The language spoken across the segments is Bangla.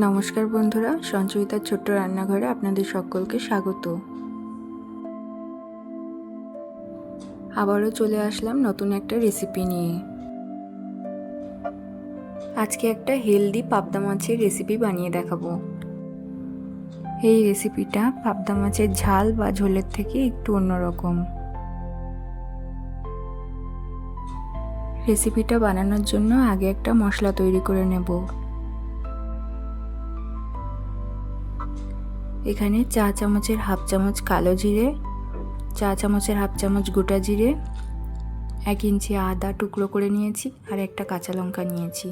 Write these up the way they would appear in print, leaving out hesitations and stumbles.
নমস্কার বন্ধুরা, সঞ্চয়িতার ছোট্ট রান্নাঘরে আপনাদের সকলকে স্বাগত। আবারও চলে আসলাম নতুন একটা রেসিপি নিয়ে। আজকে একটা হেলদি পাবদা মাছের রেসিপি বানিয়ে দেখাবো। এই রেসিপিটা পাবদা মাছের ঝাল বা ঝোলের থেকে একটু অন্যরকম। রেসিপিটা বানানোর জন্য আগে একটা মশলা তৈরি করে নেব। এখানে চা চামচের হাফ চামচ কালো জিরে, চা চামচের হাফ চামচ গোটা জিরে, 1 ইঞ্চি আদা টুকরো করে নিয়েছি আর একটা কাঁচা লঙ্কা নিয়েছি।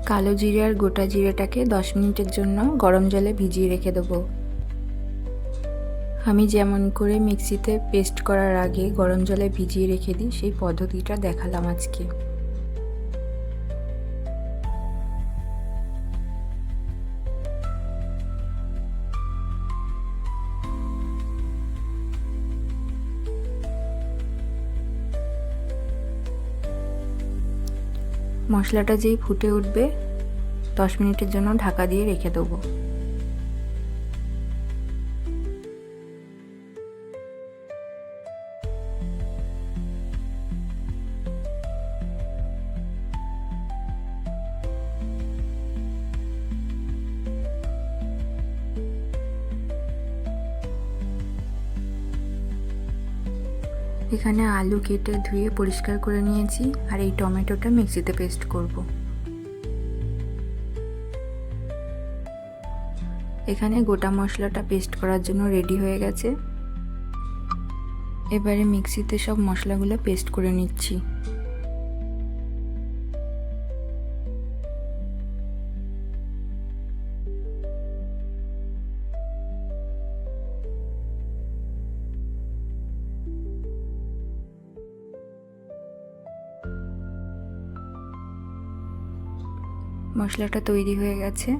কালো জিরে আর গোটা জিরেটাকে 10 মিনিটের জন্য গরম জলে ভিজিয়ে রেখে দেবো। আমি যেমন করে মিক্সিতে পেস্ট করার আগে গরম জলে ভিজিয়ে রেখে দিই, সেই পদ্ধতিটা দেখালাম আজকে। মশলাটা যেই ফুটে উঠবে 10 মিনিটের জন্য ঢাকা দিয়ে রেখে দেবো। এখানে আলু কেটে ধুয়ে পরিষ্কার করে নিয়েছি আর এই টমেটোটা মিক্সিতে পেস্ট করব। এখানে গোটা মশলাটা পেস্ট করার জন্য রেডি হয়ে গেছে। এবারে মিক্সিতে সব মশলাগুলো পেস্ট করে নিচ্ছি। মশলাটা তৈরি হয়ে গেছে।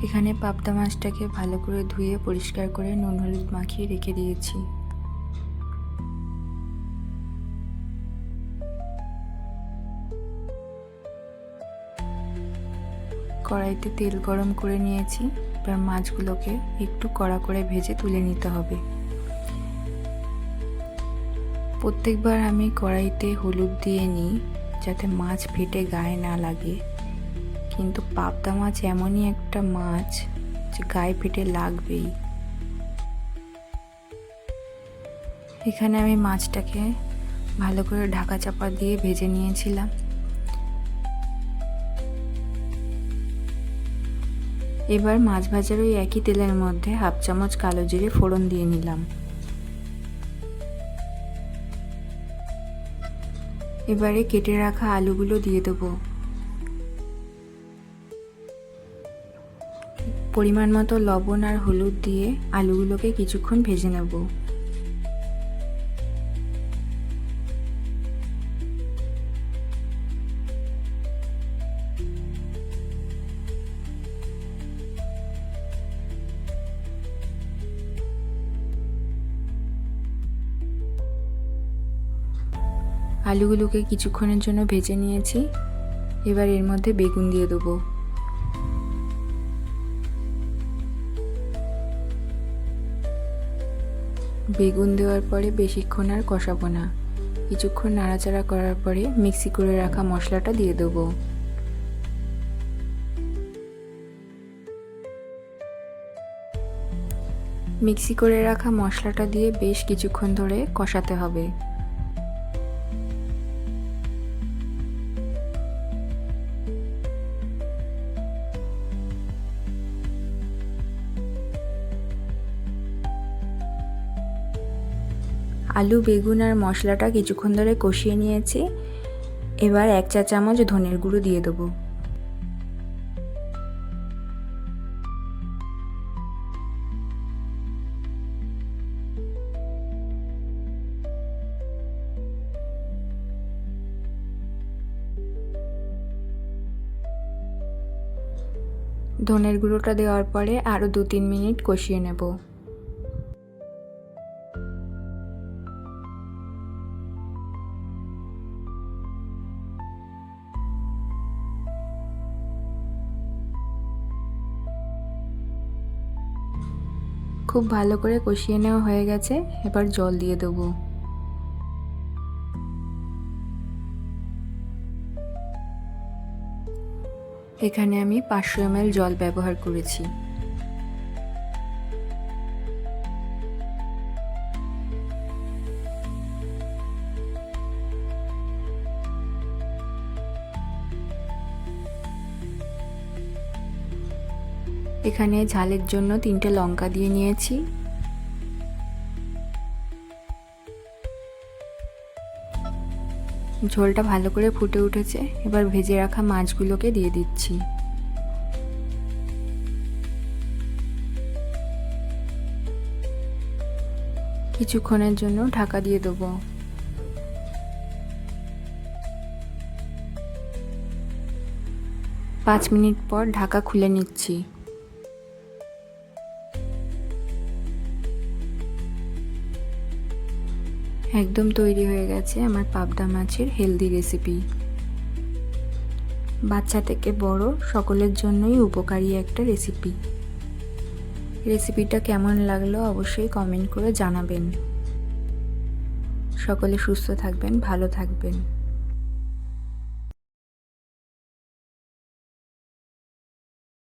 এখানে পাবদা মাছটাকে ভালো করে ধুয়ে পরিষ্কার করে নুন হলুদ মাখিয়ে রেখে দিয়েছি। কড়াইতে তেল গরম করে নিয়েছি। এবার মাছগুলোকে একটু কড়া করে ভেজে তুলে নিতে হবে। প্রত্যেকবার আমি কড়াইতে হলুদ দিয়ে নিই যাতে মাছ ফেটে গায়ে না লাগে, কিন্তু পাবদা মাছ এমনই একটা মাছ যে গায়ে ফেটে লাগবেই। এখানে আমি মাছটাকে ভালো করে ঢাকা চাপা দিয়ে ভেজে নিয়েছিলাম। এবার মাছ ভাজার ওই একই তেলের মধ্যে হাফ চামচ কালো জিরে ফোড়ন দিয়ে নিলাম। এবারে কেটে রাখা আলুগুলো দিয়ে দেবো। পরিমাণ মতো লবণ আর হলুদ দিয়ে আলুগুলোকে কিছুক্ষণ ভেজে নেব। আলুগুলোকে কিছুক্ষণের জন্য ভেজে নিয়েছি। এবার এর মধ্যে বেগুন দিয়ে দেবো। বেগুন দেওয়ার পরে বেশিক্ষণ আর কষাবো না। কিছুক্ষণ নাড়াচাড়া করার পরে মিক্সি করে রাখা মশলাটা দিয়ে দেবো। মিক্সি করে রাখা মশলাটা দিয়ে বেশ কিছুক্ষণ ধরে কষাতে হবে। আলু বেগুন আর মশলাটা কিছুক্ষণ ধরে কষিয়ে নিয়েছি। এবার 1 চা চামচ ধনের গুঁড়ো দিয়ে দেবো। ধনের গুঁড়োটা দেওয়ার পরে আরও 2-3 মিনিট কষিয়ে নেব। খুব ভালো করে কষিয়ে নেওয়া হয়ে গেছে, এবার জল দিয়ে দেবো। এখানে আমি 500 ml জল ব্যবহার করেছি। এখানে ঝালের জন্য 3টে লঙ্কা দিয়ে নিয়েছি। ঝোলটা ভালো করে ফুটে উঠেছে, এবার ভেজে রাখা মাছগুলোকে দিয়ে দিচ্ছি। কিছুক্ষণের জন্য ঢাকা দিয়ে দেবো। পাঁচ মিনিট পর ঢাকা খুলে নিচ্ছি। একদম তৈরি হয়ে গেছে আমার পাবদা মাছের হেলদি রেসিপি। বাচ্চা থেকে বড় সকলের জন্যই উপকারী একটা রেসিপি। রেসিপিটা কেমন লাগলো অবশ্যই কমেন্ট করে জানাবেন। সকলে সুস্থ থাকবেন, ভালো থাকবেন।